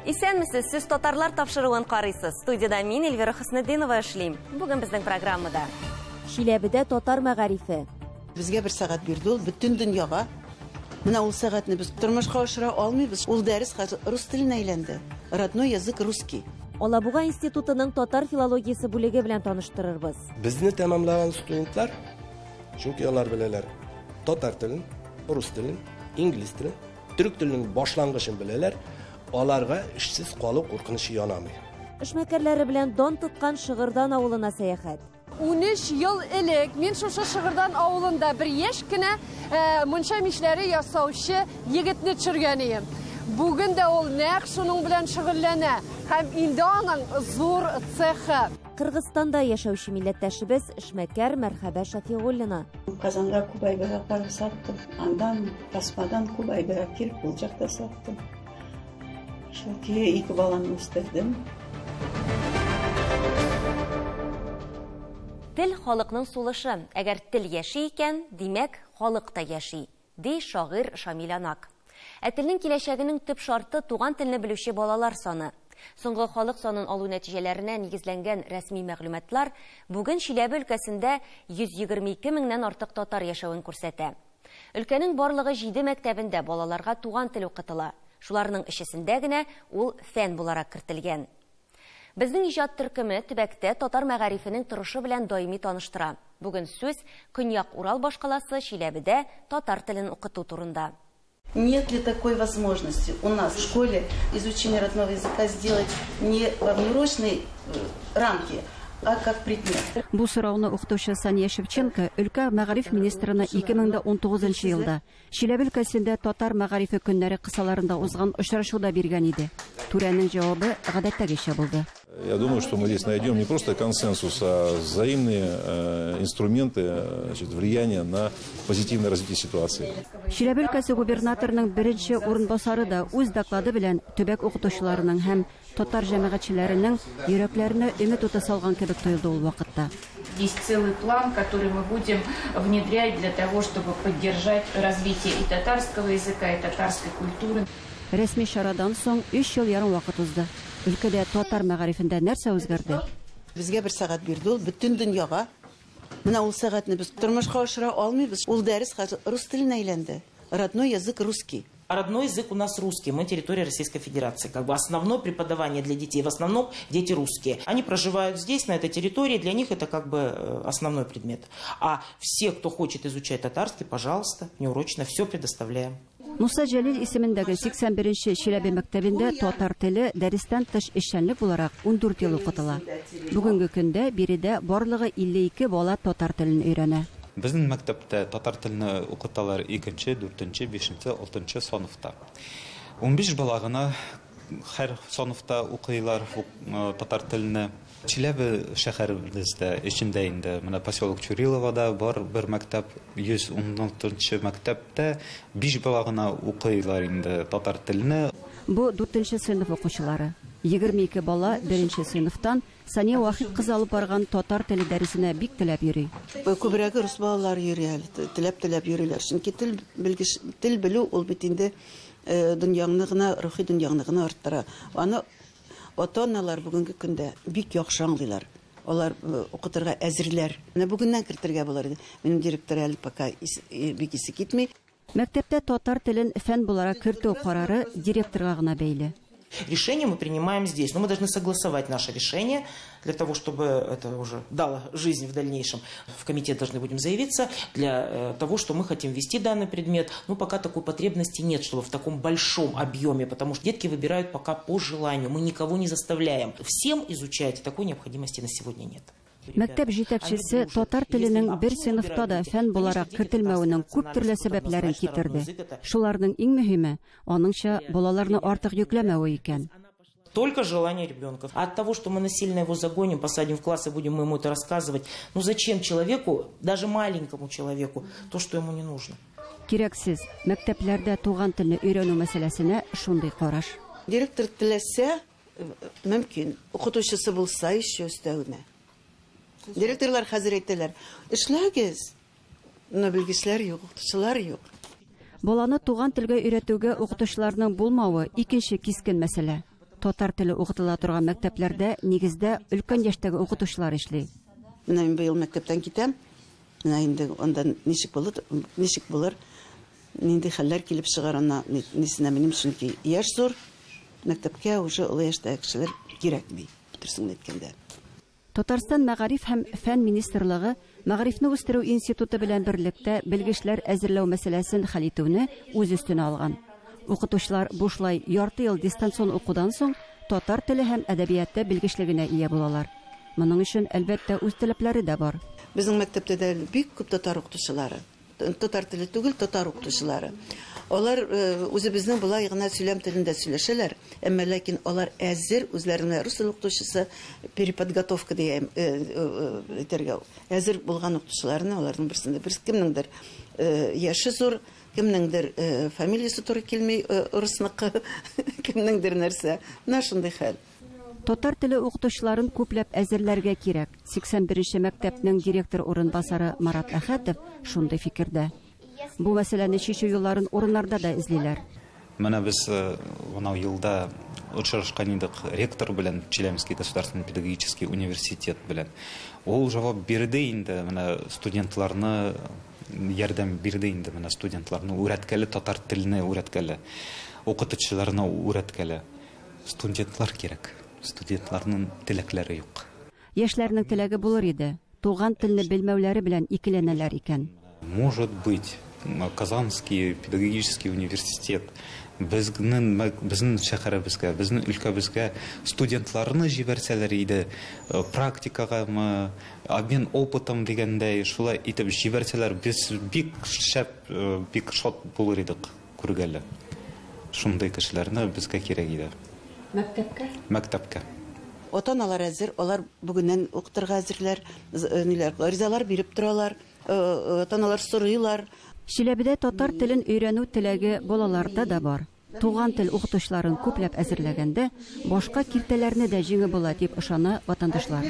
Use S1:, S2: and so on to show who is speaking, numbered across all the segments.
S1: Исәнмесез, сез татарлар тапшыруын карыйсыз. Студияда мин Эльвира Хөснетдинова эшлим. Бүген безнең программада
S2: Чиләбедә татар мәгарифе.
S3: Безгә бер сәгать бирде ул бөтен дөньяга. Менә ул сәгатьне без тормышка ашыра алмыйбыз. Ул дәрес хәзер рус теленә әйләнде. Родной язык русский.
S2: Алабуга институтының татар филологиясе бүлеге белән таныштырырбыз.
S4: Безне тәмамлаган студентлар, чөнки алар беләләр татар телен, рус телен, инглиз телен, түрк теленең башлангычын беләләр. Аларга эшсез калу куркынычы янамый.
S2: Эшмәкәрләре белән дан тоткан Шыгырдан авылына сәяхәт.
S5: 13 ел элек мин шушы Шыгырдан авылында бер яшь кенә мунча мишләре ясаучы егетне төшергән идем. Бүген дә ул нәкъ шуның белән шөгыльләнә һәм инде аның зур цехы.
S2: Кыргызстанда яшәүче милләттәшебез эшмәкәр Мәрхәбә Шафигуллина.
S6: Казанга Кубайга барып саттым. Андан Тасмадан Кубайга килеп булчакта саттым. Шуки ике баланы үстердем.
S1: Тел халыкның сулышы. Әгәр тел яши икән, димәк, халык та яши, ди шагыйрь Шамил Анак. Телнең киләчәгенең төп шарты туган телне белүче балалар саны. Соңгы халык санын алу нәтиҗәләренә нигезләнгән рәсми мәгълүматлар бүген Чиләбе өлкәсендә 122 меңнән артык татар яшәвен күрсәтә. Өлкәнең барлыгы 7 мәктәбендә балаларга туган тел укытыла. Шуларның эчесендә генә ул фән буларак кертелгән. Безнең иҗат төркеме төбәктә татар мәгарифенең торышы белән даими таныштыра. Бүген сүз Көньяк Урал башкаласы Чиләбедә татар телен укыту турында.
S3: Нет ли такой возможности у нас в школе изучение родного языка сделать не во внеурочной рамке, а как предмет?
S7: Бу сорауны укытучы Сания Шевченко өлкә мәгариф министрына 2019 елда Чиләбе өлкәсендә татар мәгарифе көннәре кысаларында узган очрашуда биргән иде. Түрәнең җавабы гадәттәгечә булды.
S8: Я думаю, что мы здесь найдем не просто консенсус, а взаимные инструменты влияния на позитивное развитие ситуации.
S7: Чиләбе өлкәсе губернаторының беренче урынбасары да үз доклады белән төбәк укытучыларының һәм татар җәмәгатьчеләренең йөрәкләренә өмет уты салган кебек тоелды ул вакытта.
S9: Есть целый план, который мы будем внедрять для того, чтобы поддержать развитие и татарского языка, и татарской культуры.
S7: Рәсми чарадан соң 3 ел ярым вакыт узды. Өлкәдә татар мәгарифендә нәрсә үзгәрде?
S3: Безгә бер сәгать бирде ул бөтен дөньяга. Менә ул сәгатьне без тормышка ашыра алмыйбыз. Ул дәрес хәзер рус теленә әйләнде. Родной язык русский.
S10: А родной язык у нас русский, мы территория Российской Федерации. Как бы основное преподавание для детей, в основном дети русские. Они проживают здесь, на этой территории, для них это как бы основной предмет. А все, кто хочет изучать татарский, пожалуйста, неурочно, все предоставляем.
S7: Муса Җәлил исемендәге 81-нче Чиләбе мәктәбендә татар теле дәрестән тыш эшчәнлек буларак 14 ел укытыла. Бүгенге көндә биредә барлыгы 52 бала татар телен өйрәнә.
S11: Безнең мәктәптә татар телене укыталар 2-нче, 4-нче, 5-нче, 6-нче сыйныфта. 15 бала гына һәр сыйныфта укыйлар татар телене. Чиләбе шәһәребездә эчендә инде менә поселок Чуриловада бар бер мәктәп, 116-нчы мәктәптә 5 бала гына укыйлар инде татар телене.
S7: Бу 4-нче сыйныф укучылары. 22 бала 1-нче сыйныфтан Сания Вахит кызы алып барган татар теле дәресенә бик теләп йөри.
S3: Күбрәге рус балалары йөри әле, теләп йөриләр. Чөнки тел белү ул бит инде дөньяны гына, рухи дөньяны гына арттыра. Аны ата-аналар бүгенге көндә бик яхшы аңлыйлар. Алар укытырга әзерләр. Менә бүгеннән кертергә булар иде. Минем директор әле пока бик исе китми.
S7: Мәктәптә татар телен фән буларак кертү карары директорга гына бәйле.
S10: Решение мы принимаем здесь, но мы должны согласовать наше решение для того, чтобы это уже дало жизнь в дальнейшем. В комитет должны будем заявиться для того, что мы хотим ввести данный предмет. Но пока такой потребности нет, чтобы в таком большом объеме, потому что детки выбирают пока по желанию, мы никого не заставляем. Всем изучать, такой необходимости на сегодня нет.
S7: Мәктәп җитәкчесе татар теленең бер сыйныфта да фән буларак кертелмәвенең күп төрле сәбәпләрен китерде. Шуларның иң мөһиме аныңча балаларны артык йөкләмәве икән.
S10: Только желание ребенка. А от того, что мы насильно его загоним, посадим в класс и будем ему это рассказывать, ну зачем человеку, даже маленькому человеку, то, что ему не нужно?
S7: Кирәксез, мәктәпләрдә туган телне өйрәнү мәсьәләсенә шундый караш.
S3: Директор теләсә, мөмкин, укытучысы булса еще өстәвенә. Директорлар хәзер әйтәләр, эшләгез. Но белгечләр юк, укытучылар юк.
S7: Баланы туган телгә өйрәтүгә укытучыларның булмавы икенче кискен мәсьәлә. Татар теле укытыла торган мәктәпләрдә нигездә өлкән яшьтәге укытучылар эшли.
S3: Менә мин быел мәктәптән китәм. Менә инде ондан ничек булыр? Нинди хәлләр килеп чыгар ана нисенә минем чөнки яшь зур. Мәктәпкә уже олы яшьтәге кешеләр кирәкми. Бетерсен әйткәндә.
S7: Татарстан мәгариф һәм фән министрлыгы мәгарифне үстерү институты белән берлектә белгечләр әзерләү мәсьәләсен хәл итүне үз өстенә алган. Укытучылар бушлай ярты ел дистанцион укудан соң татар теле һәм әдәбиятта белгечлегенә ия булалар. Моның өчен әлбәттә үз таләпләре дә бар.
S3: Безнең мәктәптә дә бик күп татар укытучылары. Татар теле түгел, татар укытучылары. Алар үзебезнең булай гына сөйләм телендә сөйләшәләр, әмма ләкин алар әзер үзләренә рус теле укытучысы переподготовка дигән әйтергә. Әзер булган укытучыларны аларның берсендә кемнеңдер яше зур, кемнеңдер фамилиясе туры килми русныкы, кемнеңдер нәрсә. Менә шундый хәл.
S7: Татар теле укытучыларын күпләп әзерләргә кирәк. 81нче мәктәпнең директор урынбасары Марат Әхәтов шундый фикердә. Бу мәсьәләне чишү юлларын урыннарда да эзлиләр.
S11: Менә без бунау елда очрашкан идек ректор белән Челябинский государственный педагогический университет белән. Ул җавап бирде инде, менә студентларны ярдәм бирде инде, менә студентларны үрәткәле татар теленә үрәткәле, укытучыларны үрәткәле. Студентлар кирәк. Студентларның теләкләре юк.
S7: Яшьләрнең теләге булыр иде. Туган телне белмәүләре белән икеләнәләр икән.
S11: Может быть, Казанский педагогический университет безнең шәһәребезгә, безнең өлкәбезгә студентларны җибәрсәләр иде, практикага, обмен опытом дигәндәй, шулай итеп җибәрсәләр, без бик шәп, бик шат булыр идек күргәле. Шундый кешеләрне безгә кирәк иде. Мәктәпкә.
S3: Ата-аналар әзер, алар бүгеннән укытырга әзерләр, ризалар биреп торалар, ата-аналар сорыйлар.
S7: Чиләбедә татар телен өйрәнү теләге балаларда да бар. Туган тел укытучыларын күпләп әзерләгәндә башка киртәләрне дә җиңе була дип ышана ватандашлар.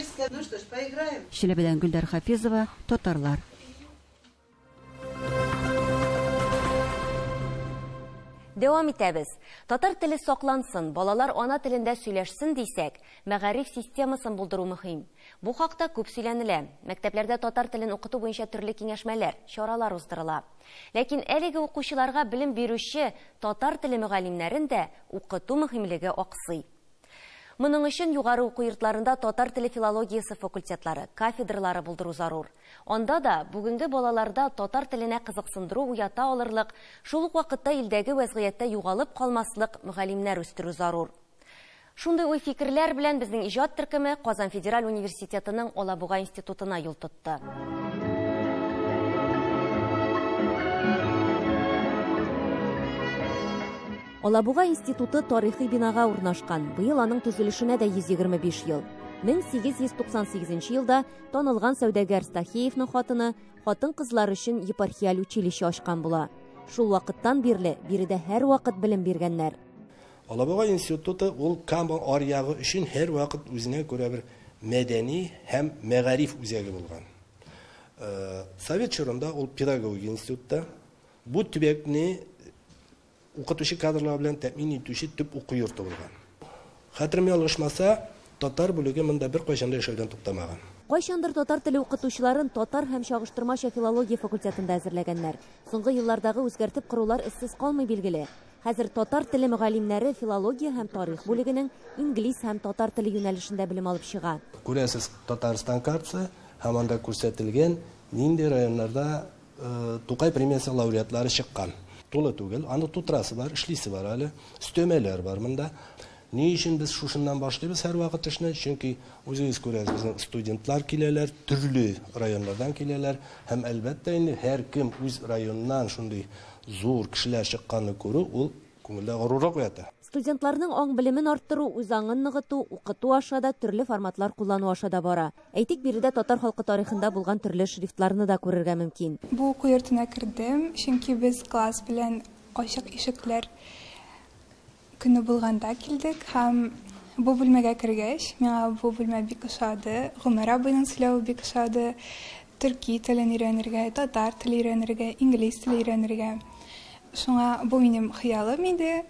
S7: Чиләбедән Гөлдар Хафизова, татарлар.
S1: Дәвам итәбез. Татар теле саклансын, балалар ана телендә сөйләшсен дисәк, мәгариф системасын булдыру мөһим. Бу хакта күп сөйләнелә. Мәктәпләрдә татар телен укыту буенча төрле киңәшмәләр, чаралар уздырыла. Ләкин әлеге укучыларга белем бирүче татар теле мөгаллимнәрен дә укыту мөһимлеге аксый. Моның өчен югары уку йортларында татар теле филологиясе факультетлары, кафедралары булдыру зарур. Анда да бүгенге балаларда татар теленә кызыксындыру уята алырлык, шул ук вакытта илдәге вазгыятьтә югалып калмаслык мөгаллимнәр үстерү зарур. Шундый уй фикерләр белән безнең иҗат төркеме Казан Федераль университетының Алабуга институтына юл тотты.
S2: Алабуга институты тарихи бинага урнашкан. Быел аның төзелешенә дә 125 ел. 1898 елда танылган сәүдәгәр Стахеевның хатыны хатын-кызлар өчен епархиаль училище ачкан була. Шул вакыттан бирле биредә һәр вакыт белем биргәннәр.
S4: Алабуга институты ул Камбон аръягы өчен һәр вакыт үзенә күрә бер мәдәни һәм мәгариф үзәге булган. Совет чорында ул педагогик институтта бу төбәкне укытучы кадрлар белән тәэмин итүче төп уку йорты булган. Хәтерем ялгышмаса, татар бүлеге монда бер кайчанда яшәүдән туктамаган.
S2: Кайчандыр татар теле укытучыларын татар һәм чагыштырмача филология факультетында әзерләгәннәр. Соңгы еллардагы үзгәртеп корулар эссез калмый билгеле. Хәзер татар теле мөгаллимнәре филология һәм тарих бүлегенең инглиз һәм татар теле юнәлешендә белем алып чыга.
S4: Күрәсез, Татарстан картасы һәм анда күрсәтелгән нинди районнарда Тукай премиясе лауреатлары чыккан. Тулы түгел, аны тутрасы бар, эшлисе бар әле, өстәмәләр бар монда. Ни өчен без шушыннан башлыйбыз һәр вакыт эшне? Чөнки үзегез күрәсез, безнең студентлар киләләр, төрле районнардан киләләр һәм әлбәттә инде һәр кем үз районыннан шундый зур кешеләр чыкканны күрү, ул күңелдә горурлык уята.
S2: Студентларның аң белемен арттыру, үз аңын ныгыту, укыту аша да төрле форматлар куллану аша да бара. Әйтик, биредә татар халкы тарихында булган төрле шрифтларны да күрергә мөмкин.
S12: Бу уку йортына кердем, чөнки без класс белән ачык ишекләр көне булганда килдек һәм бу бүлмәгә кергәч, миңа бу бүлмә бик ошады. Гомәр абыйның сөйләве бик ошады. Төрки телен өйрәнергә, татар телен өйрәнергә, инглиз телен өйрәнергә. Шуңа бу минем хыялым иде.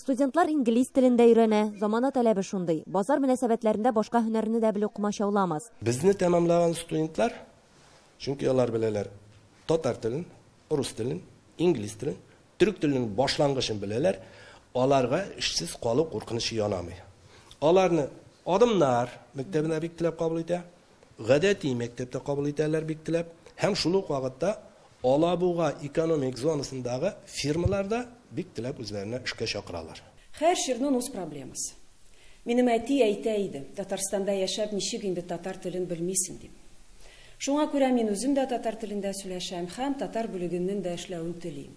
S2: Студентлар инглиз телендә өйрәнә, замана таләбе шундый. Базар мөнәсәбәтләрендә башка һөнәрне дә белү комачауламас.
S4: Безне тәмамлаган студентлар, чөнки алар беләләр татар телен, рус телен, инглиз телен, түрк теленең башлангычын беләләр, аларга эшсез калу куркынышы янамый. Аларны адымнар мәктәбенә бик теләп кабул итә, гадәти мәктәптә кабул итәләр бик теләп, һәм шул ук вакытта Алабуга экономик зонасындагы фирмаларда бик теләп үзләренә эшкә чакыралар.
S13: Һәр ширнең үз проблемасы. Минем әти әйтә иде, Татарстанда яшәп ничек инде татар телен белмисең дип. Шуңа күрә мин үзем дә татар телендә сөйләшәм һәм татар бүлегенең дә эшләвен телим.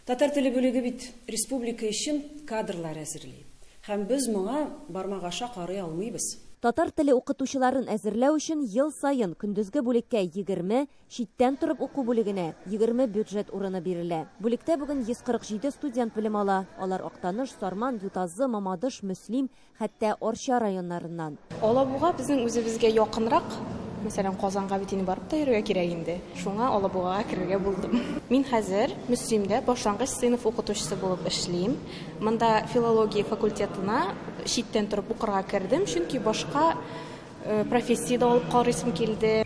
S13: Татар теле бүлеге бит республика өчен кадрлар әзерли. Һәм без моңа бармак аша карый алмыйбыз.
S2: Татар теле укытучыларын әзерләү өчен ел сайын көндезге бүлеккә 20, читтән торып уку бүлегенә 20 бюджет урыны бирелә. Бүлектә бүген 147 студент белем ала. Алар Актаныш, Сарман, Ютазы, Мамадыш, Мөслим, хәтта Орча районнарыннан.
S14: Алабуга безнең үзебезгә якынрак. Мәсәлән, Казанга бит инде барып та йөрергә кирәк инде. Шуңа Алабугага кирергә булдым. Мин хәзер Мөслимдә башлангыч сыйныф укытучысы булып эшлим. Монда филология факультетына читтән торып укырга кирдем, чөнки башка профессиядә алып карыйсым килде.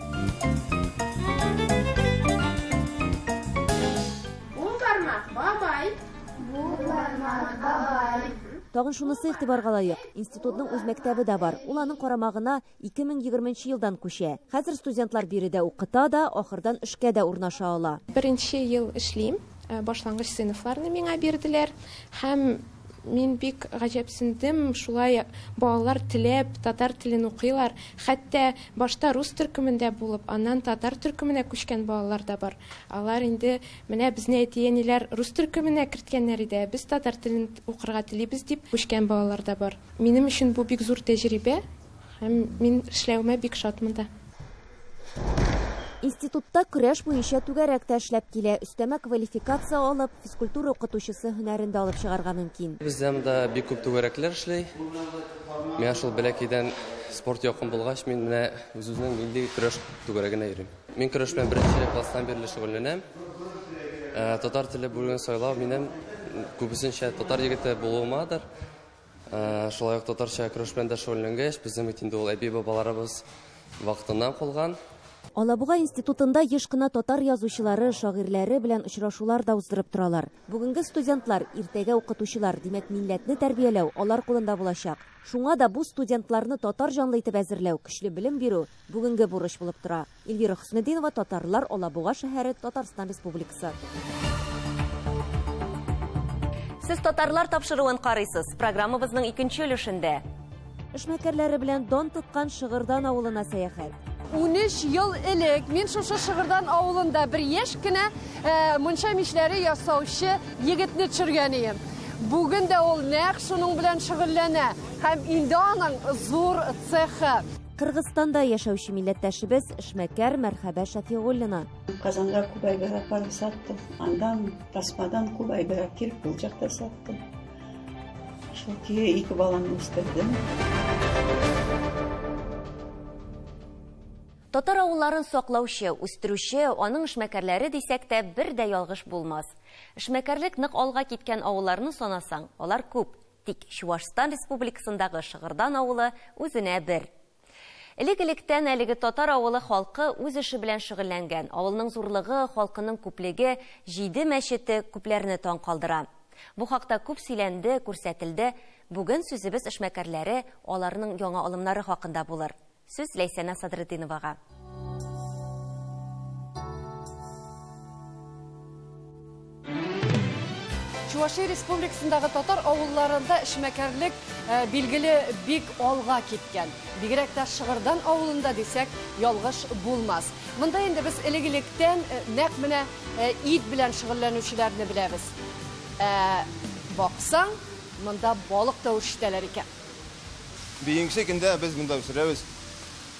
S2: Тагын шунысы игътибарга лаек. Институтның үз мәктәбе дә бар. Ул аның карамагына 2020 елдан күчә. Хәзер студентлар биредә укыта да, ахырдан эшкә дә урнаша ала.
S14: Беренче ел эшлим. Башлангыч сыйныфларны миңа бирделәр һәм мин бик гаҗәпсендем. Шулай балалар теләп татар телен укыйлар. Хәтта башта рус төркемендә булып, аннан татар төркеменә күчкән балалар да бар. Алар инде менә безне әтиәниләр рус төркеменә керткәннәр иде. Без татар телен укырга телибез дип күчкән балалар да бар. Минем өчен бу бик зур тәҗрибә һәм мин эшләүмә бик шатмын да.
S2: Институтта көрәш буенча түгәрәк тә эшләп килә, өстәмә квалификация алып, физкультура укытучысы һөнәрендә алып чыгарга мөмкин.
S15: Бездә монда бик күп түгәрәкләр эшли. Миңа шул бәләкәйдән спорт якын булгач, мин менә үземнең милли көрәш түгәрәгенә йөрим. Мин көрәш белән беренче класстан бирле шөгыльләнәм. Татар теле бүлеген сайлау минем күбесенчә татар егете булуымадыр. Шулай ук татарча көрәш белән дә шөгыльләнгәч, безнең бит инде ул әби бабаларыбыз вакытыннан калган.
S2: Алабуга институтында еш кына татар язучылары, шагыйрьләре белән очрашулар да уздырып торалар. Бүгенге студентлар, иртәгә укытучылар, димәк милләтне тәрбияләү алар кулында булачак. Шуңа да бу студентларны татар җанлы итеп әзерләү, көчле белем бирү бүгенге бурыч булып тора. Эльвира Хөснетдинова, Татарлар, Алабуга шәһәре, Татарстан Республикасы.
S1: Сез татарлар тапшыруын карыйсыз. Программабызның 2нче өлешендә.
S2: Эшмәкәрләре белән дан тоткан Шыгырдан авылына сәяхәт.
S5: 13 ел элек мин шушы Шыгырдан авылында бер яшь кенә мунча мишләре ясаучы егетне төшергән идем. Бүген дә ул нәкъ шуның белән шөгыльләнә һәм инде аның зур цехы.
S2: Кыргызстанда яшәүче милләттәшебез эшмәкәр Мәрхәбә Шәфигуллина.
S6: Казанга күбәйгә апарып саттым. Андан Тасмадан күбәйгә килеп булчакта саттым. Шул ки 2 баланы үстердем.
S1: Татар авылларын саклаучы, үстерүче, аның эшмәкәрләре дисәк тә бер дә ялгыш булмас. Эшмәкәрлек нык алга киткән авылларны санасаң, алар күп. Тик Чуашстан Республикасындагы Шыгырдан авылы үзенә бер. Элек-электән әлеге татар авылы халкы үз эше белән шөгыльләнгән. Авылның зурлыгы, халкының күплеге, 7 мәчете күпләрне таң калдыра. Бу хакта күп сөйләнде, күрсәтелде. Бүген сүзебез эшмәкәрләре, аларның яңа алымнары хакында булыр. Сүз Ләйсәнә Садретдиновага.
S5: Чувашия Республикасындагы татар авылларында эшмәкәрлек билгеле бик алга киткән. Бигрәк тә Шыгырдан авылында дисәк, ялгыш булмас. Монда инде без элек-электән нәкъ менә ит белән шөгыльләнүчеләрне беләбез. Баксаң, монда балык та үшетәләр икән.
S16: Бигенче көндә без монда үстерәбез.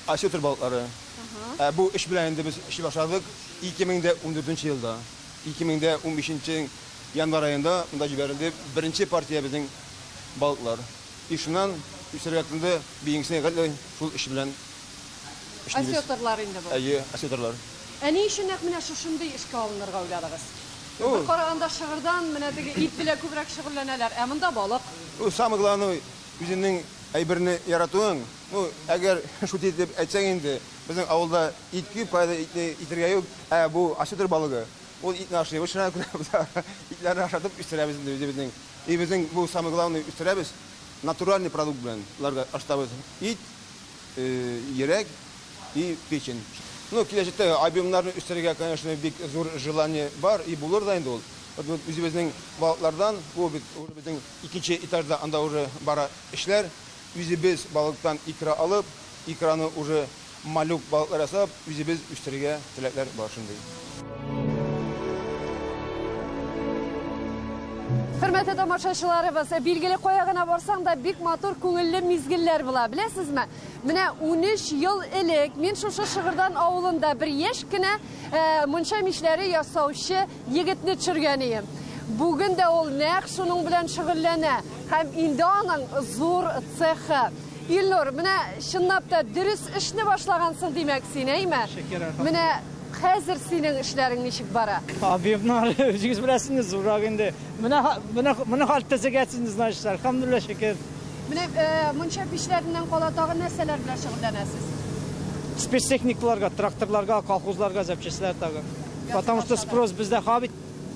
S16: Асетр балыклары. Бу эш белән инде без эшли башладык 2014 елда. 2015 январь айында монда җибәрелде беренче партия безнең балыклар. Ишуннан үстерәкендә бигенче гәле шул эш белән
S5: Асетрлар инде бу.
S16: Асетрлар.
S5: Әни өчен нәкъ менә шушындый эшкә алынырга уйладыгыз? Караганда шыгырдан менә теге ит белән күбрәк шөгыльләнәләр. Ә монда балык.
S16: Самое главное, үзеңнең әйберне яратуың. Әгәр шут итеп әйтсәң инде, безнең авылда ит күп, кайда итергә юк. Бу ашытыр балыгы. Ул итне ашый, шуңа күрә итләрне ашатып үстерәбез инде үзебезнең. Безнең бу самое главное үстерәбез. Натуральный продукт белән ларга ашытабыз. Ит, йөрәк и печень. Киләчәктә объемнарны үстерергә, конечно, бик зур желание бар и булыр да инде ул. Үзебезнең балыклардан, бу безнең икенче этажда анда уже бара эшләр. Үзебез балыктан икра алып, икраны уже малюк балыклар ясап, үзебез үстерергә теләкләр бар шундый.
S5: Хөрмәтле тамашачыларыбыз, билгеле кая гына барсаң да бик матур күңелле мизгелләр була. Беләсезме? Менә 13 ел элек мин шушы Шыгырдан авылында бер яшь кенә мунча мишләре ясаучы егетне төшергән идем. Бүген дә ул нәкъ шуның белән шөгыльләнә. Һәм инде аның зур цехы. Илнур, менә чынлап та дөрес эшне башлагансың димәк син, әйме? Менә хәзер синең эшләрең ничек бара?
S17: Объемнар үзегез беләсеңез зуррак инде. Менә хәл тәзәгәтсез, значит, алхамдулилlah шөкер.
S5: Менә мунча пишләреннән кала тагы нәрсәләр белән шөгыльләнәсез?
S17: Спецтехникларга, тракторларга, колхозларга запчастлар тагы. Потому что спрос бездә хабит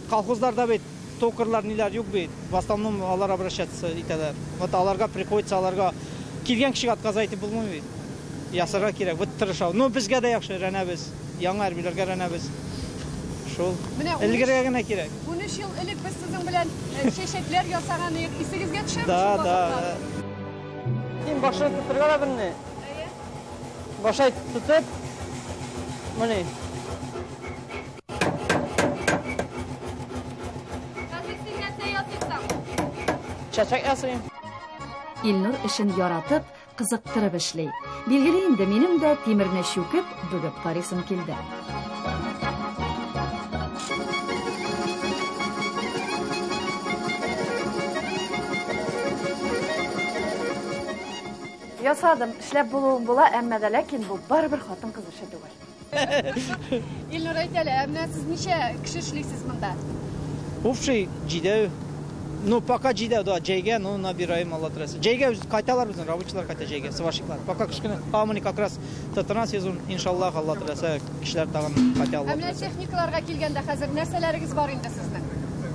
S17: колхозларда бит токарлар ниләр юк бит. В основном алар обращаться итәләр. Вот аларга приходится аларга килгән кешегә отказать итеп булмый бит. Ясарга кирәк, вот тырышау. Ну безгә дә яхшы рәнәбез. Яңа әрбиләргә рәнәбез. Шул. Илгәргә генә кирәк.
S5: 13 ел элек без сезнең белән чәчәкләр ясаган идек. Исегезгә төшәме?
S17: Да. Ким башы тутырга берне? Башы тутып. Менә. Чәчәк ясыйм.
S18: Илнур эшен яратып, кызыктырып эшли. Билгеле инде минем дә тимерне шүкеп, бүгеп карыйсым килде.
S19: Ясадым, эшләп булуым була, әмма дә ләкин бу барыбер хатын кыз эше түгел.
S5: Илнур әйтәле, менә сез ничә кеше эшлисез монда?
S17: Общий җидәү. Ну, пока җидәү да, җәйгә, ну, набираем Алла теләсә. Җәйгә кайталар безнең рабочийлар кайта җәйгә, сварщиклар. Пока кышкы, мы как раз тотына сезон, иншаллах, Алла теләсә, кешеләр тагын кайталар.
S5: Менә техникаларга килгәндә хәзер нәрсәләрегез бар инде сезнең?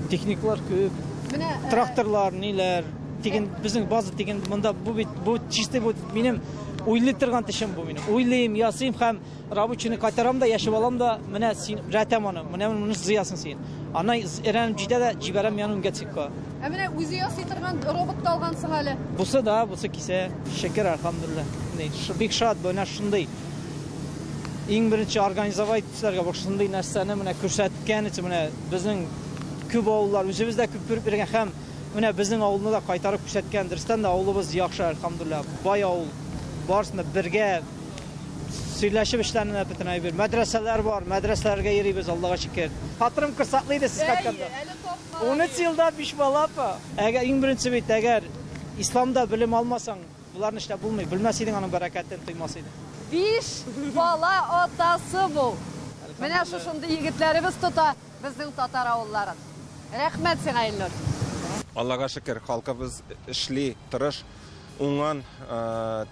S17: Техниклар күп.
S5: Менә
S17: тракторлар, ниләр, тиген безнең база тиген монда бу чисты бу минем уйлый торган тешем бу минем. Уйлыйм, ясыйм һәм рабочийны кайтарам да, яшәп алам да, менә син рәтәм аны. Менә моны зыясың син. Ана эрән җидә дә җибәрәм яным гәтсикка.
S5: Менә үзе ясый торган робот алгансың әле.
S17: Бусы да, бусы кисә. Шөкер, алхамдулилlah. Бик шат бу шундый. Иң беренче организовать итәргә башланды нәрсәне менә күрсәткән өчен менә безнең күп авыллар үзебездә күп биргән һәм менә безнең авылны да кайтарып күрсәткән. Дөрестән дә авылыбыз яхшы, алхамдулилlah. Бай авыл. Барысында бергә сөйләшеп эшләрне бөтенләй бер. Мәдрәсәләр бар, мәдрәсәләргә йөрибез, Аллага шөкер. Хатырым кырсаклы иде сез кайтканда. 13 елда 5 бала апа. Әгәр иң беренче бит, әгәр исламда белем алмасаң, буларны эшләп булмый. Белмәс идең аның бәрәкәтен тоймас идең.
S5: 5 бала атасы бу. Менә шушындай егетләребез тота безнең татар авылларын. Рәхмәт сиңа, Илнур.
S20: Аллага шөкер, халкыбыз эшли, тырыш, уңган,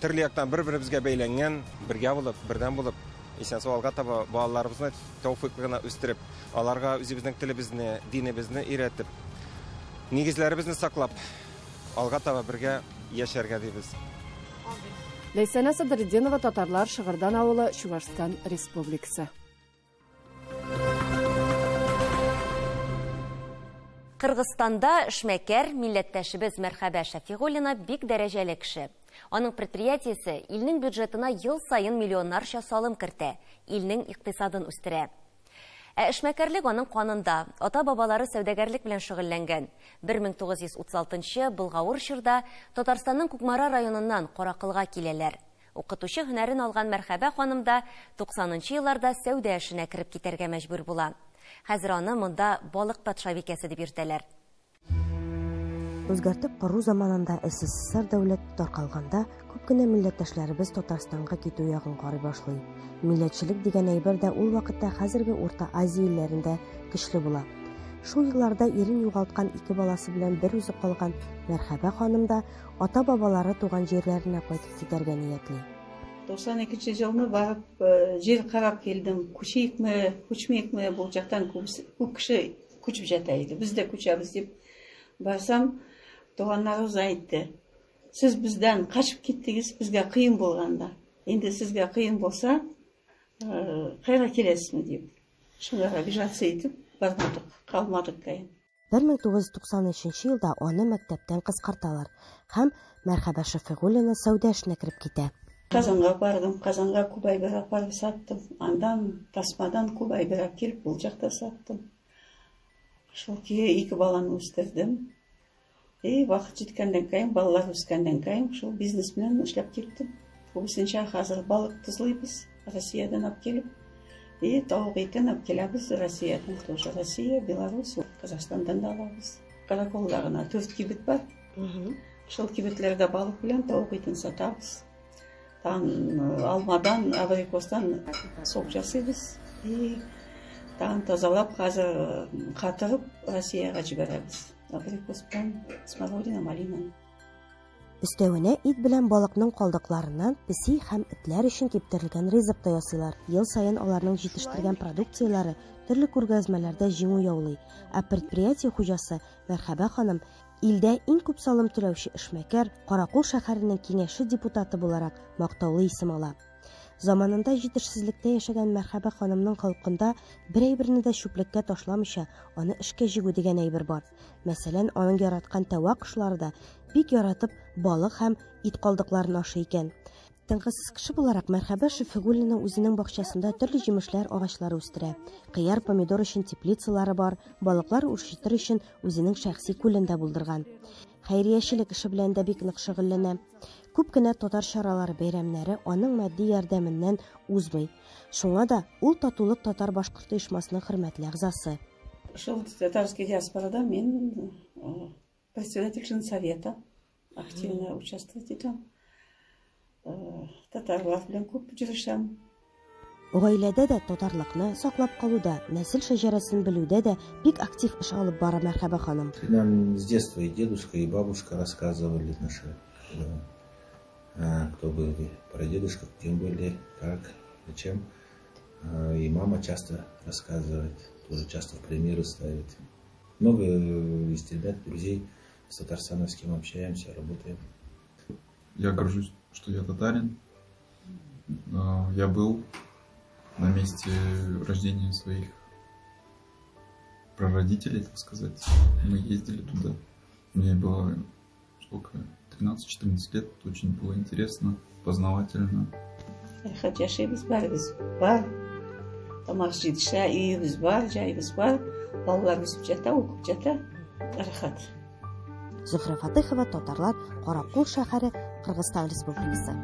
S20: төрле яктан бер-беребезгә бәйләнгән, бергә булып, бердән булып, исән-саулыкка таба балаларыбызны тәүфыйклыгына үстереп, аларга үзебезнең телебезне, динебезне өйрәтеп, нигезләребезне саклап, алга таба бергә яшәргә дибез.
S19: Ләйсәнә Садретдинова, татарлар, Шыгырдан авылы, Чувашстан Республикасы.
S1: Кыргызстанда эшмәкәр милләттәшебез Мәрхәбә Шәфигуллина бик дәрәҗәле кеше. Аның предприятиесе илнең бюджетына ел сайын миллионнарча салым кертә, илнең икътисадын үстерә. Эшмәкәрлек аның канында, ата-бабалары сәүдәгәрлек белән шөгыльләнгән. 1936 Болгавыр чорда Татарстанның Кукмара районыннан Каракылга киләләр. Укытучы һөнәрен алган Мәрхәбә ханым да 90-нчы елларда сәүдә эшенә кереп китәргә мәҗбүр була. Хәзер аны монда балык патшабикәсе дип йөртәләр.
S21: Үзгәртеп кару заманында СССР дәүләте таркалганда күп кенә милләттәшләребез Татарстанга китү ягын карый башлый. Милләтчелек дигән әйбер дә ул вакытта хәзерге Урта Азия илләрендә көчле була. Шул елларда ирен югалткан 2 баласы белән бер үзе калган Мәрхәбә ханым да ата-бабалары туган җирләренә кайтып китәргә ниятли.
S6: 92 елны барып, жер карап келдим. Күчейикме, күчмейикме, бул жактан көп киши күчүп жата иде. Биз да күчөбүз деп барсам, туганнарыбыз айтты. Сиз бизден качып кеттиңиз, бизге кыйын болганда. Энди сизге кыйын болса, кайра келесизби деп. Шуга обижаться этип бармадык, калмадык кайын.
S21: 1993 елда аны мәктәптән кыскарталар һәм Мәрхәбә Шәфигуллина сәүдә эшенә кирип китә.
S6: Казанга бардым, Казанга күп айбер апарып саттым. Андан Тасмадан күп айбер кирип бул жакта саттым. Шул ки 2 баланы үстөрдүм. Вакыт жеткәндән кайын, балалар үскәндән кайын, шул бизнес менән эшләп киттем. Күбесенчә хәзер балык тузлыйбыз, Россиядан алып килеп. Тавык итен алып киләбез Россиядан, тоже Россия, Беларусь, Казахстандан да алабыз. Караколларына 4 кибет бар. Шул кибетләрдә балык белән тавык итен сатабыз. Алмадан, абрикостан сок жасыйбыз. Тан тазалап, хәзер катырып Россияга җибәрәбез. Абрикос белән смородина, малина.
S21: Өстәвенә ит белән балыкның калдыкларыннан песи һәм этләр өчен киптерелгән ризык та ясыйлар. Ел саен аларның җитештергән продукцияләре төрле күргәзмәләрдә җиңү яулый. Ә предприятие хуҗасы Мәрхәбә ханым илдә иң күп салым түләүче эшмәкәр, Каракул шәһәренең киңәше депутаты буларак мактаулы исем ала. Заманында җитешсезлектә яшәгән Мәрхәбә ханымның халкында бер әйберне дә чүплеккә ташламыйча, аны эшкә җигү дигән әйбер бар. Мәсәлән, аның яраткан тәвә кошлары да бик яратып балык һәм ит калдыкларын ашый икән. Тәңгәсез кеше буларак Мәрхәбә Шәфигуллина үзенең бакчасында төрле җимешләр агачлары үстерә. Кыяр, помидор өчен теплицалары бар, балыклар үрчетер өчен үзенең шәхси күлен дә булдырган. Хәйриячелек эше белән дә бик нык шөгыльләнә. Күп кенә татар чаралары, бәйрәмнәре аның матди ярдәменнән узмый. Шуңа да ул Татулык татар башкорт оешмасының хөрмәтле әгъзасы.
S6: Шул татарский диаспорада мен председатель совета активно участвовать итәм. Татарлар белән күп җырешәм.
S21: Гаиләдә дә татарлыкны саклап калуда, нәсел шәҗәрәсен белүдә дә бик актив эш алып бара Мәрхәбә ханым.
S8: Нам с детства и дедушка, и бабушка рассказывали наши, кто были прадедушка, кем были, как, зачем. И мама часто рассказывает, тоже часто в примеры ставит. Много из ребят, друзей с Татарстана, с кем общаемся, работаем.
S22: Я горжусь, что я татарин. Я был на месте рождения своих прародителей, так сказать. Мы ездили туда. Мне было сколько? 13-14 лет. Это очень было интересно, познавательно.
S6: Yaşayımız var. Тамақ жетіші, үйіміз бар, жайымыз бар. Балалар өсіп жата, оқып жата. Рахат.
S21: Зөһрә Фатыйхова, Татарлар, Каракул шәһәре, Кыргызстан Республикасы.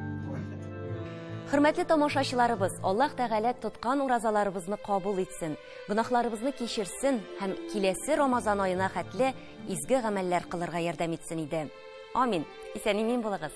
S1: Хөрмәтле тамашачыларыбыз, Аллаһ Тәгалә тоткан уразаларыбызны кабул итсен, гөнаһларыбызны кичерсен һәм киләсе Рамазан аена хәтле изге гамәлләр кылырга ярдәм итсен иде. Амин. Исән-имин булыгыз.